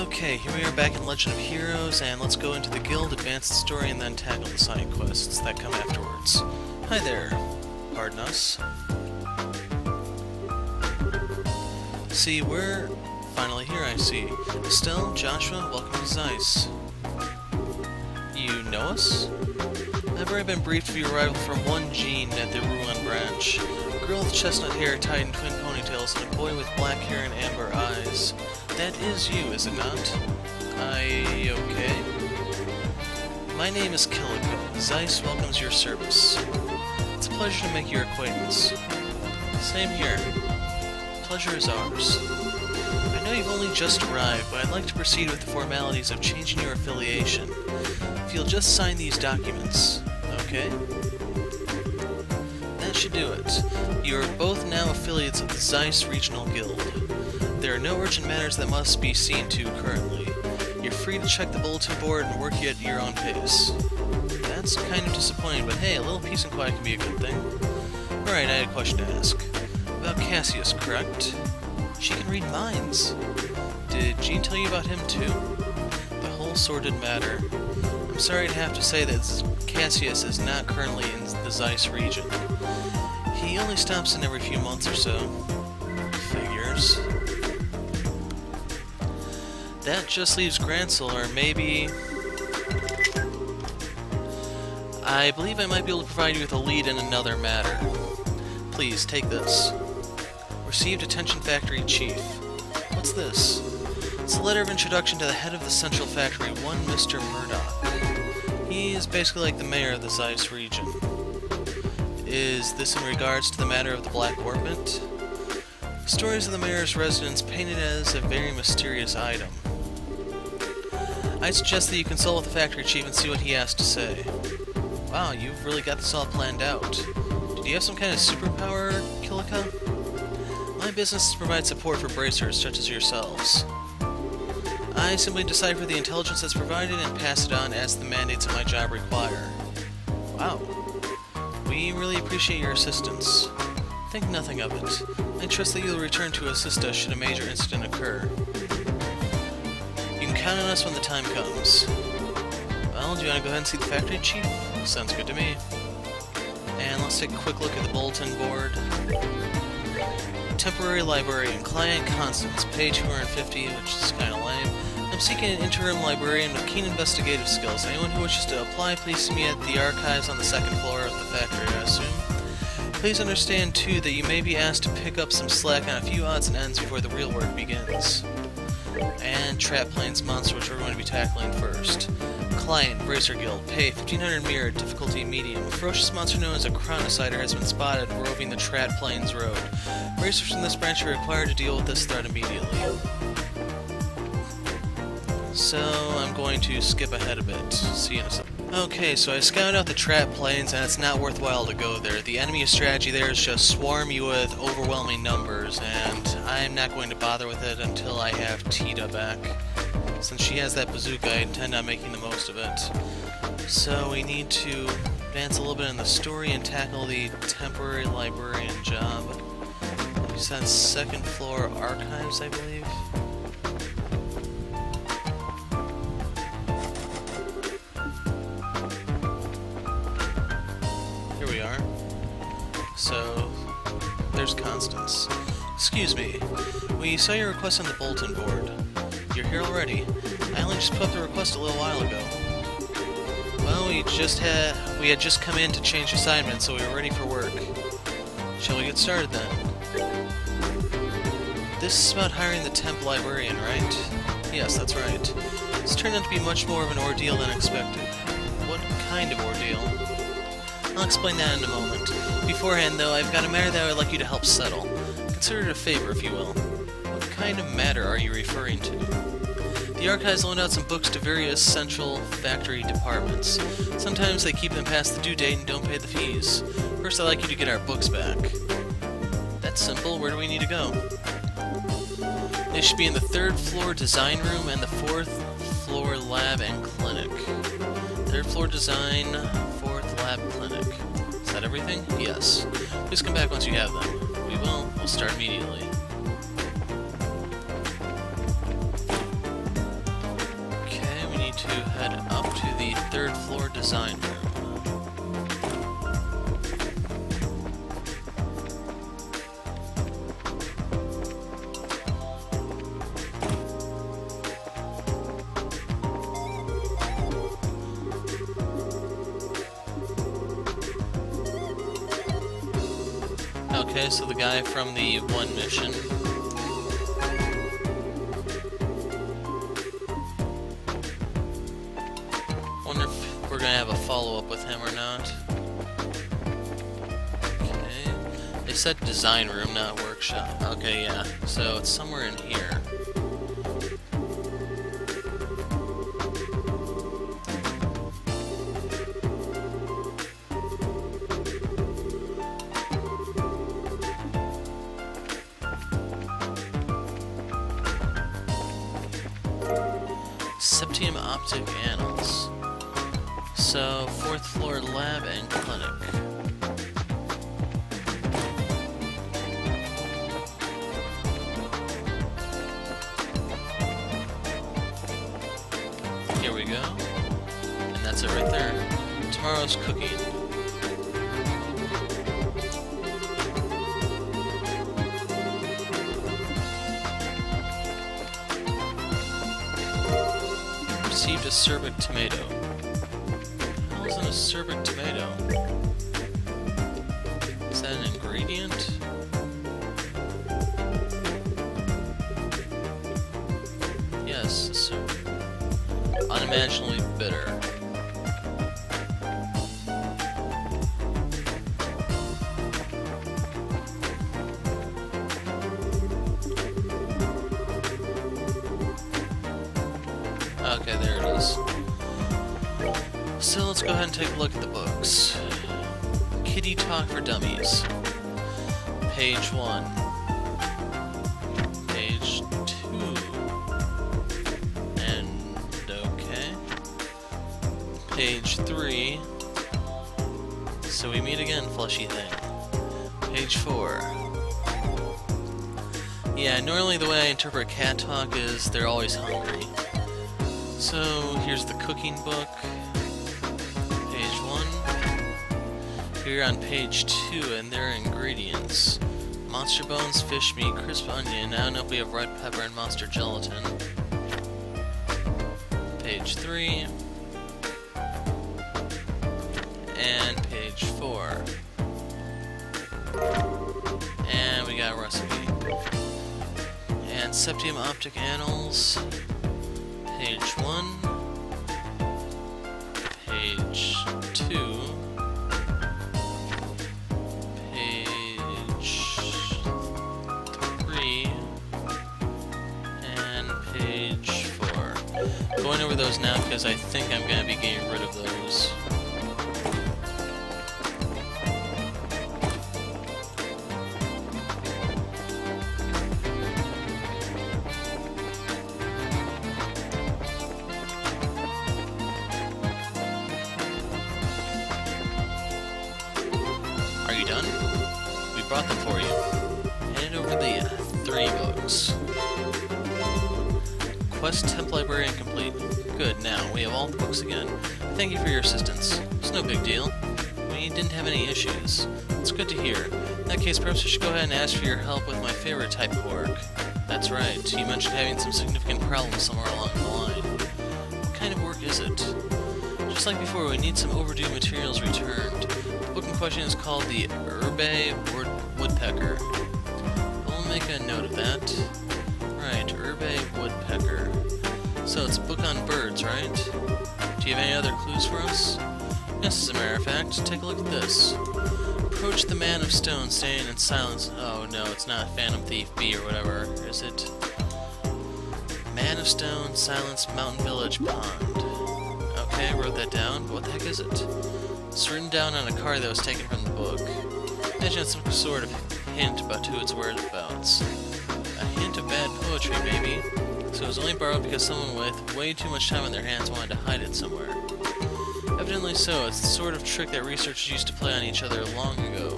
Okay, here we are back in Legend of Heroes, and let's go into the guild, advance the story, and then tackle the side quests that come afterwards. Hi there. Pardon us. See, we're finally here, I see. Estelle, Joshua, welcome to Zeiss. You know us? I've already been briefed of your arrival from one Jean at the Rouen branch. A girl with chestnut hair tied in twin ponytails and a boy with black hair and amber eyes. That is you, is it not? Okay. My name is Killico. Zeiss welcomes your service. It's a pleasure to make your acquaintance. Same here. Pleasure is ours. I know you've only just arrived, but I'd like to proceed with the formalities of changing your affiliation. If you'll just sign these documents, okay? That should do it. You are both now affiliates of the Zeiss Regional Guild. There are no urgent matters that must be seen to currently. You're free to check the bulletin board and work at your own pace. That's kind of disappointing, but hey, a little peace and quiet can be a good thing. Alright, I had a question to ask. About Cassius, correct? She can read minds. Did Jean tell you about him too? The whole sordid matter. I'm sorry to have to say that Cassius is not currently in the Zeiss region. He only stops in every few months or so. Figures. That just leaves Grancel, or maybe... I believe I might be able to provide you with a lead in another matter. Please, take this. Received Attention Factory Chief. What's this? It's a letter of introduction to the head of the Central Factory, one Mr. Murdoch. He is basically like the mayor of the Zeiss region. Is this in regards to the matter of the Black Orbment? Stories of the mayor's residence painted as a very mysterious item. I suggest that you consult with the factory chief and see what he has to say. Wow, you've really got this all planned out. Did you have some kind of superpower, Killico? My business is to provide support for bracers such as yourselves. I simply decipher the intelligence that's provided and pass it on as the mandates of my job require. Wow. We really appreciate your assistance. Think nothing of it. I trust that you'll return to assist us should a major incident occur. You can count on us when the time comes. Well, do you want to go ahead and see the factory chief? Sounds good to me. And let's take a quick look at the bulletin board. Temporary librarian, client Constance, pay 250, which is kind of lame. I'm seeking an interim librarian with keen investigative skills. Anyone who wishes to apply, please see me at the archives on the second floor of the factory, I assume. Please understand, too, that you may be asked to pick up some slack on a few odds and ends before the real work begins. And Trap Plains Monster, which we're going to be tackling first. Client, Bracer Guild, pay 1500 mirror, difficulty medium. A ferocious monster known as a chronocider has been spotted roving the Trap Plains Road. Bracers from this branch are required to deal with this threat immediately. So, I'm going to skip ahead a bit. See you in a second. Okay, so I scouted out the Trap Plains, and it's not worthwhile to go there. The enemy strategy there is just swarm you with overwhelming numbers, and I'm not going to bother with it until I have Tita back. Since she has that bazooka, I intend on making the most of it. So we need to advance a little bit in the story and tackle the temporary librarian job. You said second floor archives, I believe? Here we are. So, there's Constance. Excuse me. We saw your request on the bulletin board. You're here already. I only just put up the request a little while ago. Well, we had just come in to change assignments, so we were ready for work. Shall we get started then? This is about hiring the temp librarian, right? Yes, that's right. This turned out to be much more of an ordeal than expected. What kind of ordeal? I'll explain that in a moment. Beforehand, though, I've got a matter that I would like you to help settle. Consider it a favor, if you will. What kind of matter are you referring to? The archives loan out some books to various central factory departments. Sometimes they keep them past the due date and don't pay the fees. First, I'd like you to get our books back. That's simple. Where do we need to go? They should be in the 3rd floor design room and the 4th floor lab and clinic. 3rd floor design, 4th lab clinic. Is that everything? Yes. Please come back once you have them. We will. We'll start immediately. to head up to the 3rd floor design room. Okay, so the guy from the one mission. Wonder if we're gonna have a follow-up with him or not. Okay. They said design room, not workshop. Okay, yeah. So it's somewhere in here. Septium optic annals. So, 4th floor lab and clinic. Here we go. And that's it right there. Tomorrow's cooking. Received a Serbic tomato. How is an acerbic tomato? Is that an ingredient? Yes, acerbic. Unimaginably bitter. Okay, there it is. So let's go ahead and take a look at the books. Kitty Talk for Dummies. Page 1. Page 2. And okay. Page 3. So we meet again, fleshy thing. Page 4. Yeah, normally the way I interpret cat talk is they're always hungry. So, here's the cooking book, page 1. Here on page 2, and their ingredients. Monster bones, fish meat, crisp onion. Now note we have red pepper and monster gelatin. Page 3. And page 4. And we got a recipe. And Septium Optic Annals. Page 1, page 2, page 3, and page 4. Going over those now because I think I'm going to be getting rid of those. Are you done? We brought them for you. Hand over the 3 books. Quest Temp Librarian complete. Good, now we have all the books again. Thank you for your assistance. It's no big deal. We didn't have any issues. It's good to hear. In that case, perhaps we should go ahead and ask for your help with my favorite type of work. That's right, you mentioned having some significant problems somewhere along the line. What kind of work is it? Just like before, we need some overdue materials returned. The book in question is called the Herbe Woodpecker. We'll make a note of that. Right, Herbe Woodpecker. So it's a book on birds, right? Do you have any other clues for us? Yes, as a matter of fact, take a look at this. Approach the Man of Stone, standing in silence. Oh no, it's not Phantom Thief B or whatever, is it? Man of Stone, Silence, Mountain Village, Pond. Okay, I wrote that down, but what the heck is it? It's written down on a card that was taken from the book. Imagine it's some sort of hint about who it's whereabouts. A hint of bad poetry, maybe. So it was only borrowed because someone with way too much time on their hands wanted to hide it somewhere. Evidently so, it's the sort of trick that researchers used to play on each other long ago.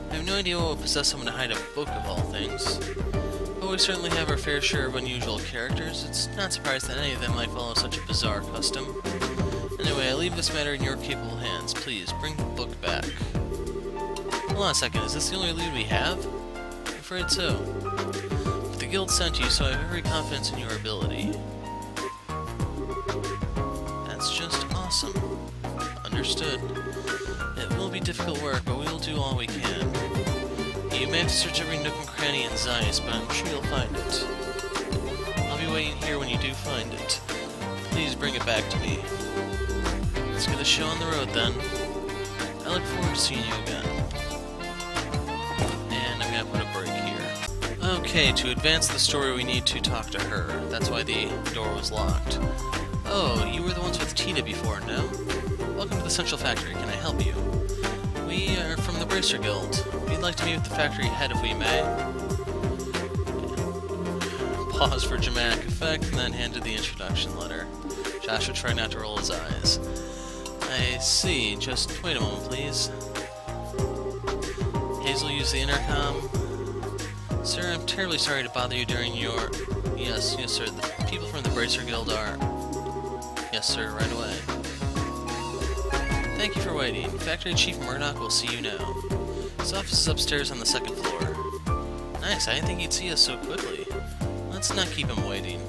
I have no idea what would possess someone to hide a book of all things. What we certainly have our fair share of unusual characters. It's not surprised that any of them might follow such a bizarre custom. Anyway, I leave this matter in your capable hands. Please, bring the book back. Hold on a second, is this the only lead we have? I'm afraid so. But the guild sent you, so I have every confidence in your ability. That's just awesome. Understood. It will be difficult work, but we'll do all we can. You may have to search every nook and cranny in Zeiss, but I'm sure you'll find it. I'll be waiting here when you do find it. Please bring it back to me. Let's get the show on the road then. I look forward to seeing you again. And I'm gonna put a break here. Okay, to advance the story we need to talk to her. That's why the door was locked. Oh, you were the ones with Tina before, no? Welcome to the Central Factory. Can I help you? We are from the Bracer Guild. We'd like to meet with the factory head if we may. Pause for dramatic effect, and then handed the introduction letter. Joshua tried not to roll his eyes. I see. Just wait a moment, please. Hazel used the intercom. Sir, I'm terribly sorry to bother you during your... Yes, sir. The people from the Bracer Guild are... Yes, sir, right away. Thank you for waiting. Factory Chief Murdoch will see you now. His office is upstairs on the second floor. Nice, I didn't think he'd see us so quickly. Let's not keep him waiting.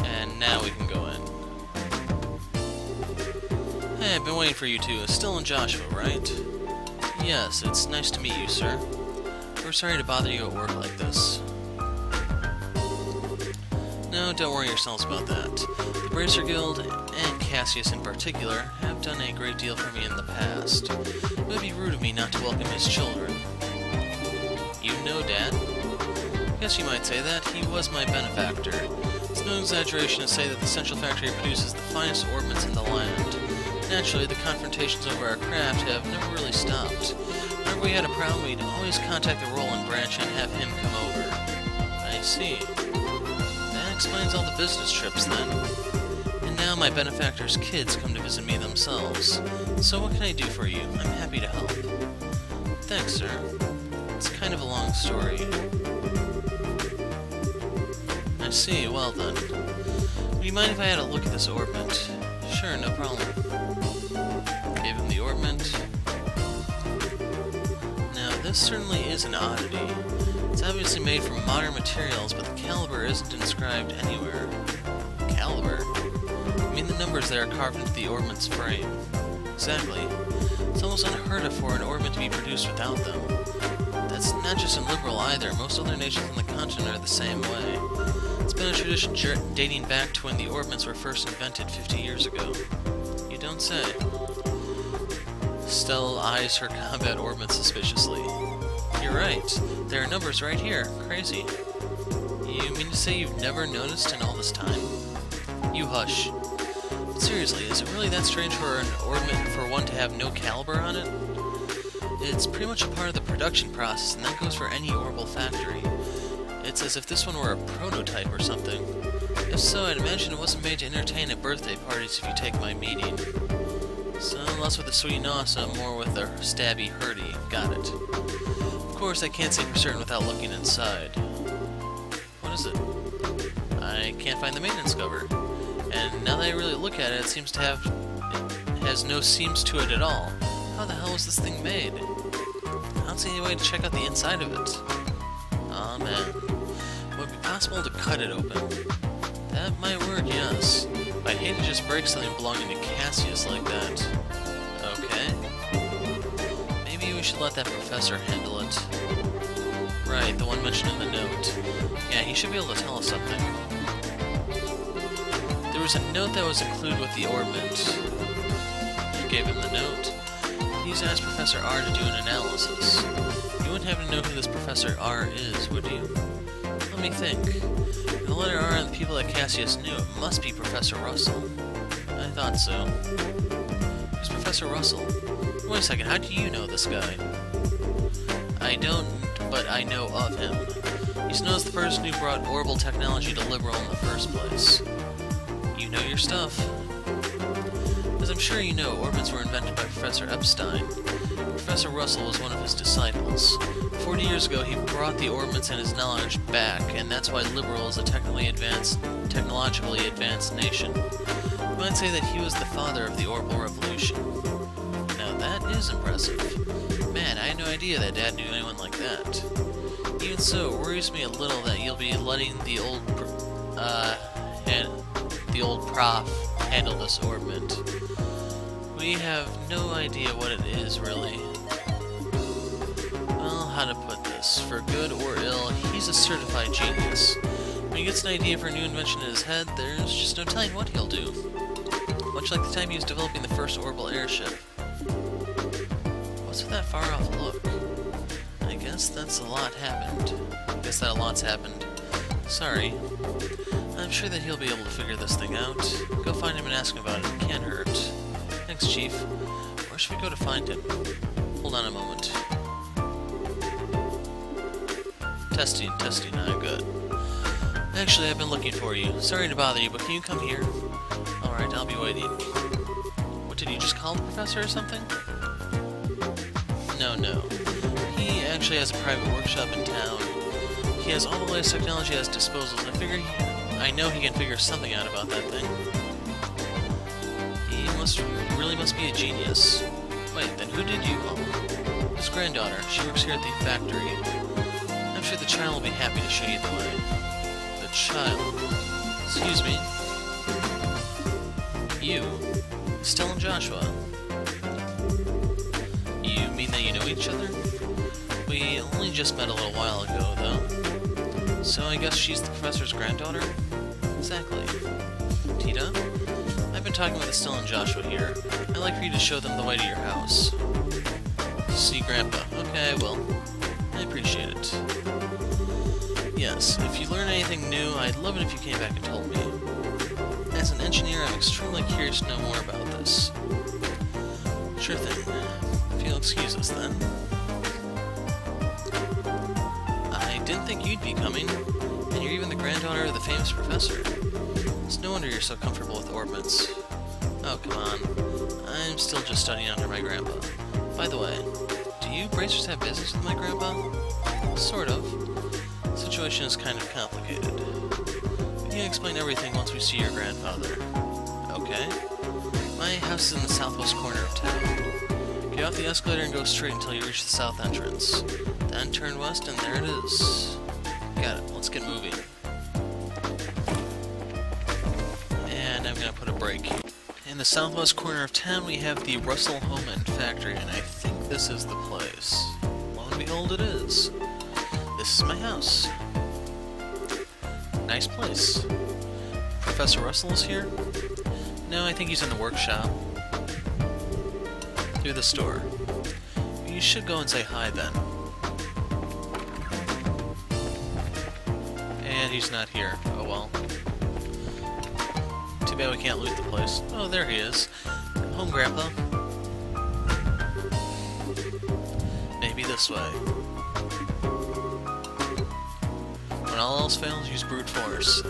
And now we can go in. Hey, I've been waiting for you two. Still in Joshua, right? Yes, it's nice to meet you, sir. We're sorry to bother you at work like this. No, don't worry yourselves about that. The Bracer Guild, and Cassius in particular, have done a great deal for me in the past. It would be rude of me not to welcome his children. You know Dad? Yes, you might say that. He was my benefactor. It's no exaggeration to say that the Central Factory produces the finest orbments in the land. Naturally, the confrontations over our craft have never really stopped. Whenever we had a problem, we'd always contact the Roland branch and have him come over. I see. Explains all the business trips, then. And now my benefactor's kids come to visit me themselves. So what can I do for you? I'm happy to help. Thanks, sir. It's kind of a long story. I see. Well, then. Would you mind if I had a look at this orbment? Sure, no problem. Gave him the orbment. Now, this certainly is an oddity. It's obviously made from modern materials, but the caliber isn't inscribed anywhere. Caliber? I mean the numbers that are carved into the orbment's frame. Exactly. It's almost unheard of for an orbment to be produced without them. That's not just in Liberal either. Most other nations on the continent are the same way. It's been a tradition dating back to when the orbments were first invented 50 years ago. You don't say. Stella eyes her combat orbment suspiciously. You're right. There are numbers right here. Crazy. You mean to say you've never noticed in all this time? You hush. But seriously, is it really that strange for an orbment for one to have no caliber on it? It's pretty much a part of the production process, and that goes for any orbital factory. It's as if this one were a prototype or something. If so, I'd imagine it wasn't made to entertain at birthday parties if you take my meaning. So, less with the sweet and awesome, more with the stabby hurdy. Got it. Of course, I can't say for certain without looking inside. What is it? I can't find the maintenance cover. And now that I really look at it, it seems to have... It has no seams to it at all. How the hell was this thing made? I don't see any way to check out the inside of it. Aw, man. Would it be possible to cut it open? That might work, yes. I'd hate to just break something belonging to Cassius like that. Okay. Maybe we should let that professor handle it. Right, the one mentioned in the note. Yeah, he should be able to tell us something. There was a note that was included with the orbment. You gave him the note. He's asked Professor R to do an analysis. You wouldn't happen to know who this Professor R is, would you? Let me think. The letter R and the people that Cassius knew, it must be Professor Russell. I thought so. Who's Professor Russell? Wait a second, how do you know this guy? I don't, but I know of him. He's known as the person who brought orbital technology to Liberal in the first place. You know your stuff. As I'm sure you know, orbits were invented by Professor Epstein. Professor Russell was one of his disciples. 40 years ago, he brought the orbits and his knowledge back, and that's why Liberal is a technologically advanced nation. You might say that he was the father of the orbital revolution. Now that is impressive. Man, I had no idea that Dad knew anyone like that. Even so, it worries me a little that you'll be letting the old prof handle this orbit. We have no idea what it is, really. Well, how to put this? For good or ill, he's a certified genius. When he gets an idea for a new invention in his head, there's just no telling what he'll do. Much like the time he was developing the first orbital airship. What's with that far-off look? I guess that's a lot happened. I guess that a lot's happened. Sorry. I'm sure that he'll be able to figure this thing out. Go find him and ask him about it. Can't hurt. Thanks, Chief. Where should we go to find him? Hold on a moment. Testing, I'm good. Actually, I've been looking for you. Sorry to bother you, but can you come here? Alright, I'll be waiting. What, did you just call the professor or something? No. He actually has a private workshop in town. He has all the latest technology at his disposal. I know he can figure something out about that thing. He really must be a genius. Wait, then who did you call? His granddaughter. She works here at the factory. I'm sure the child will be happy to show you the way. The child? Excuse me? You? Still and Joshua? You mean that you know each other? We only just met a little while ago, though. So I guess she's the professor's granddaughter? Exactly. Tita? I've been talking with Estelle and Joshua here. I'd like for you to show them the way to your house. See Grandpa. Okay, I will. I appreciate it. Yes, if you learn anything new, I'd love it if you came back and told me. As an engineer, I'm extremely curious to know more about this. Sure thing. If you'll excuse us, then. I didn't think you'd be coming, and you're even the granddaughter of the famous professor. It's no wonder you're so comfortable with orbits. Oh, come on. I'm still just studying under my grandpa. By the way, do you bracers have business with my grandpa? Sort of. The situation is kind of complicated. We can explain everything once we see your grandfather. Okay. My house is in the southwest corner of town. Get off the escalator and go straight until you reach the south entrance. Then turn west and there it is. Got it. Let's get moving. And I'm gonna put a brake. In the southwest corner of town we have the Russell Home and Factory, and I think this is the place. Lo and behold, it is. This is my house. Nice place. Professor Russell is here? No, I think he's in the workshop. Through the store. You should go and say hi then. And he's not here. Oh well. Too bad we can't loot the place. Oh, there he is. Come home, Grandpa. Maybe this way. When all else fails, use brute force.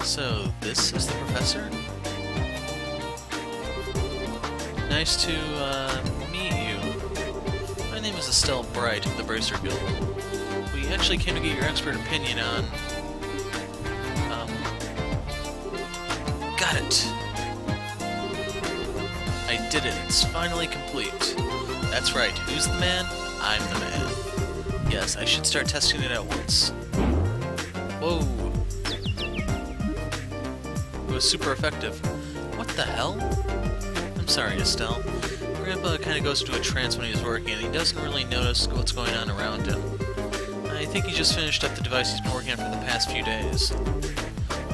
So, this is the professor? Nice to, meet you. My name is Estelle Bright of the Bracer Guild. We actually came to get your expert opinion on... Got it! I did it. It's finally complete. That's right. Who's the man? I'm the man. Yes, I should start testing it out once. Whoa! It was super effective. What the hell? I'm sorry, Estelle. Grandpa kind of goes into a trance when he's working, and he doesn't really notice what's going on around him. I think he just finished up the device he's been working on for the past few days.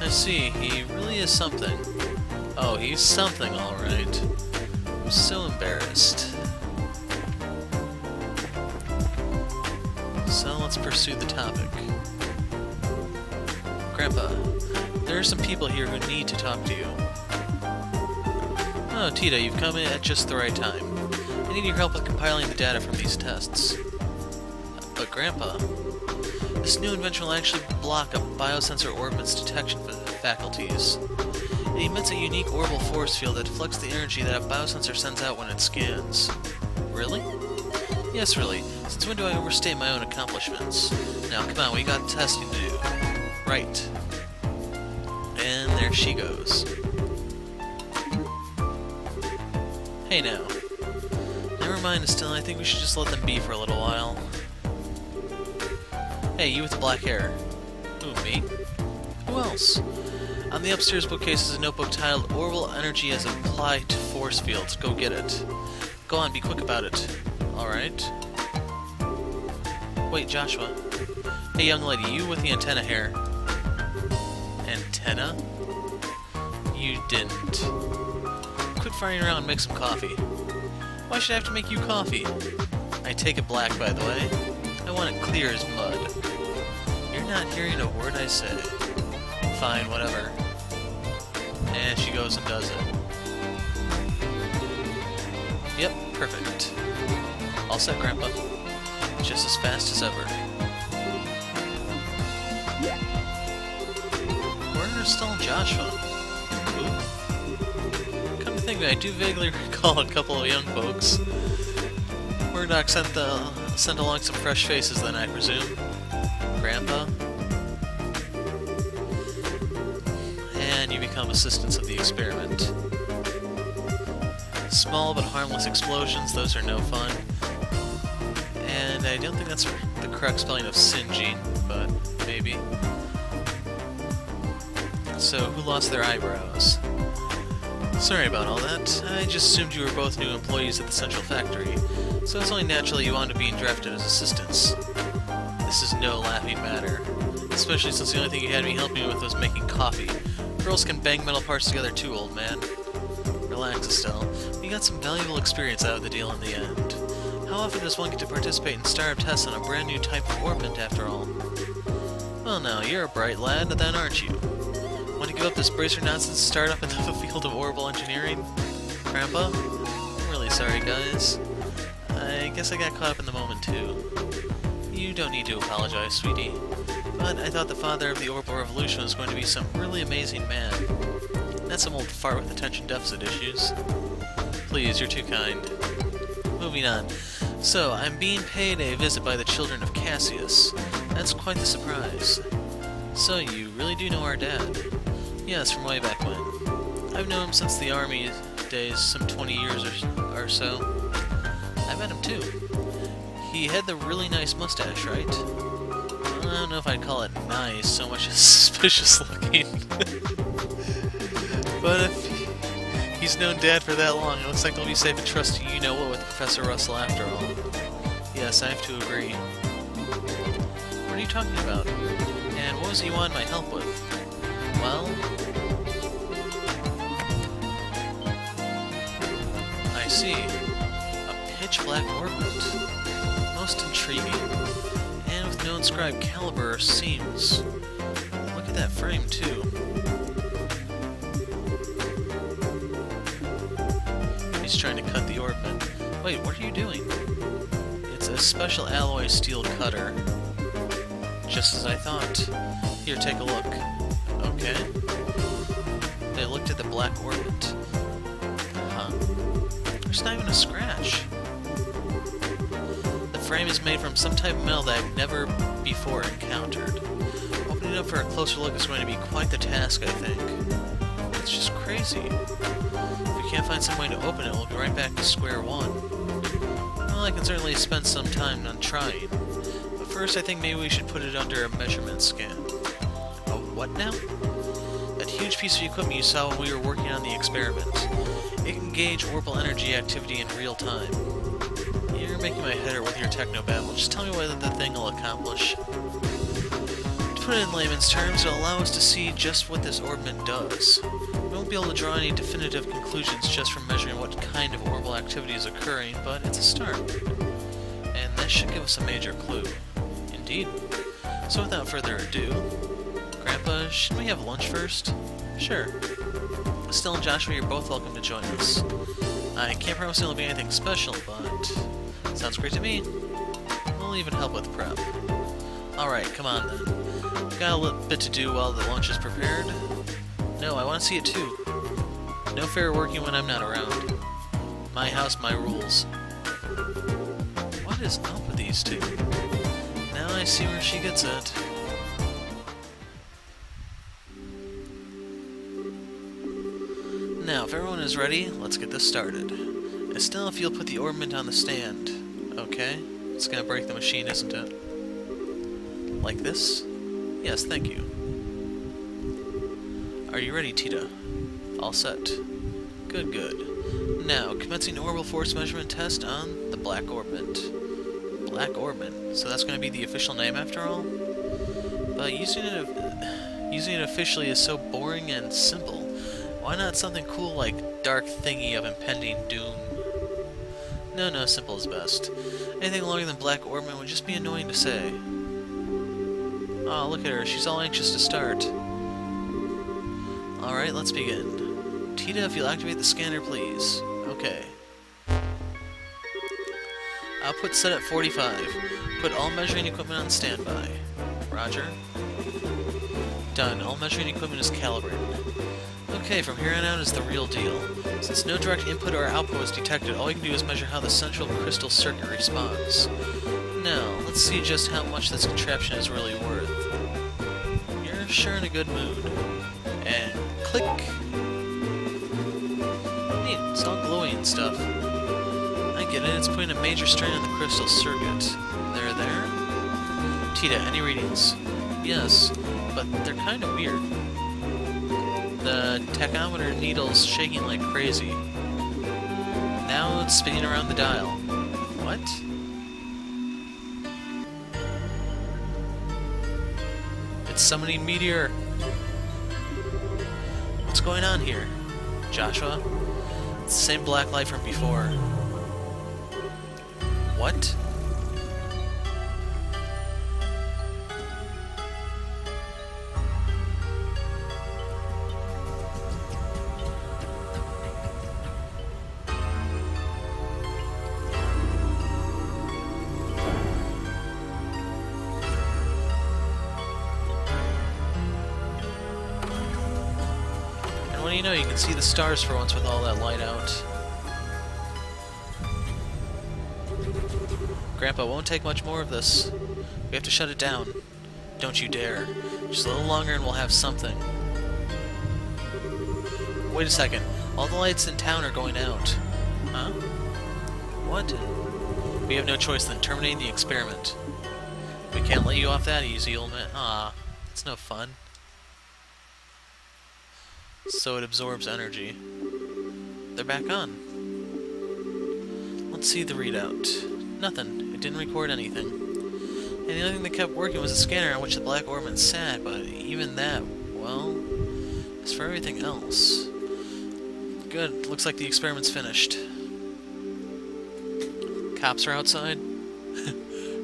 I see, he really is something. Oh, he's something, alright. I'm so embarrassed. So let's pursue the topic. Grandpa, there are some people here who need to talk to you. Oh, Tita, you've come in at just the right time. I need your help with compiling the data from these tests. But Grandpa, this new invention will actually block a biosensor orbit's detection faculties. It emits a unique orbital force field that deflects the energy that a biosensor sends out when it scans. Really? Yes, really. Since when do I overstate my own accomplishments? Now, come on, we got testing to do. Right. And there she goes. Hey now. Never mind, Estelle, I think we should just let them be for a little while. Hey, you with the black hair. Who, me? Who else? On the upstairs bookcase is a notebook titled Orbital Energy as Applied to Force Fields. Go get it. Go on, be quick about it. Alright. Wait, Joshua. Hey, young lady, you with the antenna hair. Antenna? You didn't. Quit farting around and make some coffee. Why should I have to make you coffee? I take it black, by the way. I want it clear as mud. You're not hearing a word I say. Fine, whatever. And she goes and does it. Yep, perfect. All set, Grandpa. Just as fast as ever. Where are Estelle and Joshua? Who? Come to think of it, I do vaguely recall a couple of young folks. Murdoch sent along some fresh faces then, I presume. Grandpa? And you become assistants of the experiment. Small but harmless explosions, those are no fun. And I don't think that's the correct spelling of Sinjin, but maybe. So, who lost their eyebrows? Sorry about all that. I just assumed you were both new employees at the central factory, so it's only natural you wound up being drafted as assistants. This is no laughing matter, especially since the only thing you had me helping with was making coffee. Girls can bang metal parts together too, old man. Relax, Estelle. We got some valuable experience out of the deal in the end. How often does one get to participate in startup tests on a brand new type of orbment, after all? Well now, you're a bright lad, then aren't you? Want to give up this bracer nonsense and start up in the field of orbital engineering? Grandpa? I'm really sorry, guys. I guess I got caught up in the moment, too. You don't need to apologize, sweetie. But I thought the father of the orbital revolution was going to be some really amazing man. Not some old fart with attention deficit issues. Please, you're too kind. Moving on. So, I'm being paid a visit by the children of Cassius. That's quite the surprise. So, you really do know our dad? Yes, from way back when. I've known him since the army days, some 20 years or so. I met him too. He had the really nice mustache, right? I don't know if I'd call it nice, so much as suspicious looking. But if he's known Dad for that long, it looks like they'll be safe and trusting you-know-what with Professor Russell after all. Yes, I have to agree. What are you talking about? And what was it you wanted my help with? Well... I see. A pitch-black orbit. Most intriguing. And with no inscribed caliber or seams. Look at that frame, too. He's trying to cut the orbit. Wait, what are you doing? It's a special alloy steel cutter. Just as I thought. Here, take a look. Okay. They looked at the black orbit. Huh. There's not even a scratch. The frame is made from some type of metal that I've never before encountered. Opening it up for a closer look is going to be quite the task, I think. It's just crazy. If we can't find some way to open it, we'll be right back to square one. Well, I can certainly spend some time on trying. But first, I think maybe we should put it under a measurement scan. A what now? That huge piece of equipment you saw when we were working on the experiment. It can gauge orbital energy activity in real time. You're making my head hurt with your technobabble. Just tell me what the thing will accomplish. To put it in layman's terms, it'll allow us to see just what this orbit does. We won't be able to draw any definitive conclusions just from measuring what kind of orbital activity is occurring, but it's a start. And that should give us a major clue. Indeed. So without further ado, Grandpa, shouldn't we have lunch first? Sure. Estelle and Joshua, you're both welcome to join us. I can't promise it'll be anything special, but sounds great to me. We'll even help with prep. Alright, come on then. Got a little bit to do while the lunch is prepared. No, I want to see it too. No fair working when I'm not around. My house, my rules. What is up with these two? Now I see where she gets it. Now, if everyone is ready, let's get this started. Estelle, if you'll put the orbment on the stand. Okay. It's gonna break the machine, isn't it? Like this? Yes, thank you. Are you ready, Tita? All set. Good, good. Now, commencing orbital force measurement test on the Black Orbment. Black Orbment. So that's gonna be the official name after all? But using it officially is so boring and simple. Why not something cool like dark thingy of impending doom? No, simple is best. Anything longer than Black Orbment would just be annoying to say. Oh, look at her. She's all anxious to start. Alright, let's begin. Tita, if you'll activate the scanner, please. Okay. Output set at 45. Put all measuring equipment on standby. Roger. Done. All measuring equipment is calibrated. Okay, from here on out is the real deal. Since no direct input or output was detected, all you can do is measure how the central crystal circuit responds. Now, let's see just how much this contraption is really worth. You're sure in a good mood. And click! Neat, it's all glowy and stuff. I get it, it's putting a major strain on the crystal circuit. There? Tita, any readings? Yes, but they're kind of weird. The tachometer needle's shaking like crazy. Now it's spinning around the dial. What? It's summoning meteor. What's going on here? Joshua? It's the same black light from before. What? What do you know, you can see the stars for once with all that light out. Grandpa, won't take much more of this. We have to shut it down. Don't you dare. Just a little longer and we'll have something. Wait a second. All the lights in town are going out. Huh? What? We have no choice than terminating the experiment. We can't let you off that easy, old man. Ah, it's no fun. So it absorbs energy. They're back on. Let's see the readout. Nothing. It didn't record anything. And the only thing that kept working was the scanner on which the Black Orbment sat, but even that, well, as for everything else... Good. Looks like the experiment's finished. Cops are outside?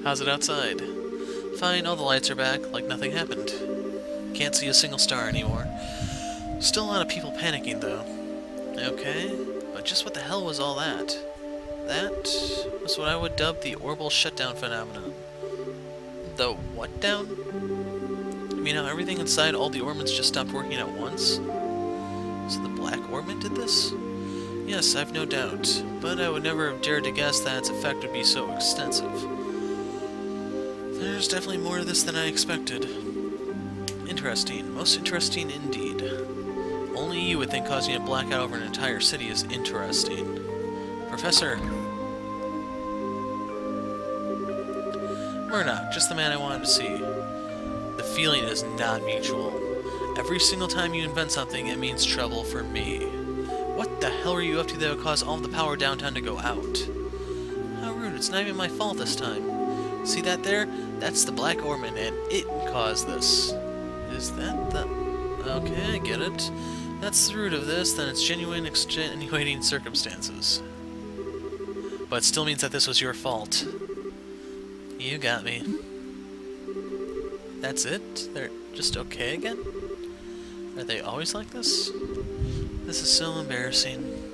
How's it outside? Fine, all the lights are back, like nothing happened. Can't see a single star anymore. Still a lot of people panicking, though. Okay, but just what the hell was all that? That was what I would dub the orbital shutdown phenomenon. The what down? You mean how everything inside all the orbments just stopped working at once? So the Black Orbment did this? Yes, I've no doubt, but I would never have dared to guess that its effect would be so extensive. There's definitely more to this than I expected. Interesting, most interesting indeed. Only you would think causing a blackout over an entire city is interesting. Professor! Murdoch, just the man I wanted to see. The feeling is not mutual. Every single time you invent something, it means trouble for me. What the hell are you up to that would cause all of the power downtown to go out? How rude, it's not even my fault this time. See that there? That's the Black Orbment, and it caused this. Is that the... Okay, I get it. That's the root of this, then it's genuine extenuating circumstances. But it still means that this was your fault. You got me. That's it? They're just okay again? Are they always like this? This is so embarrassing.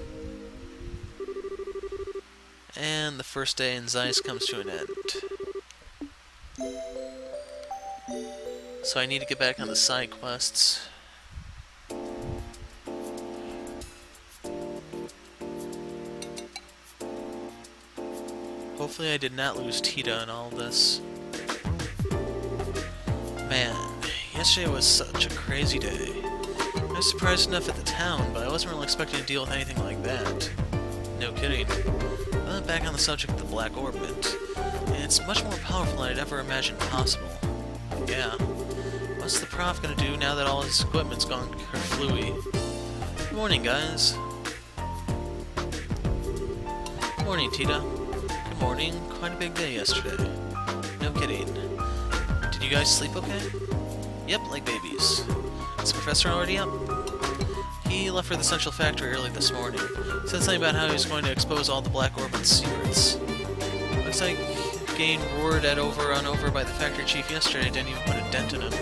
And the first day in Zeiss comes to an end. So I need to get back on the side quests. Hopefully I did not lose Tita in all this. Man, yesterday was such a crazy day. I was surprised enough at the town, but I wasn't really expecting to deal with anything like that. No kidding. But back on the subject of the Black Orbment, it's much more powerful than I'd ever imagined possible. Yeah. What's the prof gonna do now that all his equipment's gone kerflooey? Good morning, guys. Good morning, Tita. Good morning. Quite a big day yesterday. No kidding. Did you guys sleep okay? Yep, like babies. Is the professor already up? He left for the Central Factory early this morning. He said something about how he was going to expose all the Black Orbment's secrets. Looks like getting roared at over by the factory chief yesterday didn't even put a dent in him.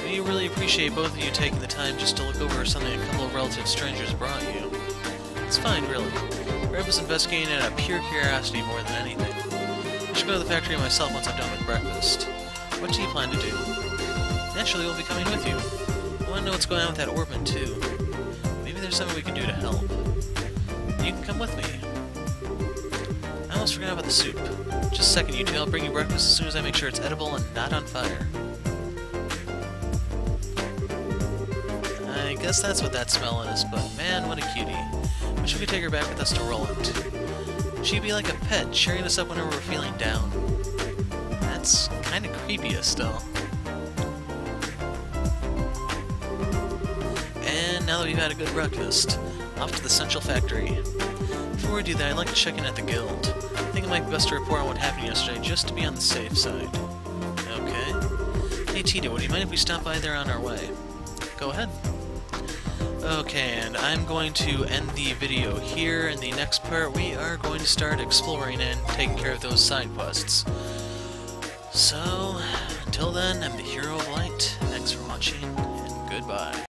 We really appreciate both of you taking the time just to look over something a couple of relative strangers brought you. It's fine, really. Red was investigating it out of pure curiosity more than anything. I should go to the factory myself once I'm done with breakfast. What do you plan to do? Naturally, we'll be coming with you. I want to know what's going on with that Orbment, too. Maybe there's something we can do to help. You can come with me. I almost forgot about the soup. Just a second, you two. I'll bring you breakfast as soon as I make sure it's edible and not on fire. I guess that's what that smell is, but man, what a cutie. Wish we could take her back with us to Roland. She'd be like a pet, cheering us up whenever we're feeling down. That's kinda creepy, Estelle. And now that we've had a good breakfast, off to the Central Factory. Before we do that, I'd like to check in at the guild. I think it might be best to report on what happened yesterday, just to be on the safe side. Okay. Hey Tita, would you mind if we stop by there on our way? Go ahead. Okay, and I'm going to end the video here. In the next part, we are going to start exploring and taking care of those side quests. So, until then, I'm the Hero of Light,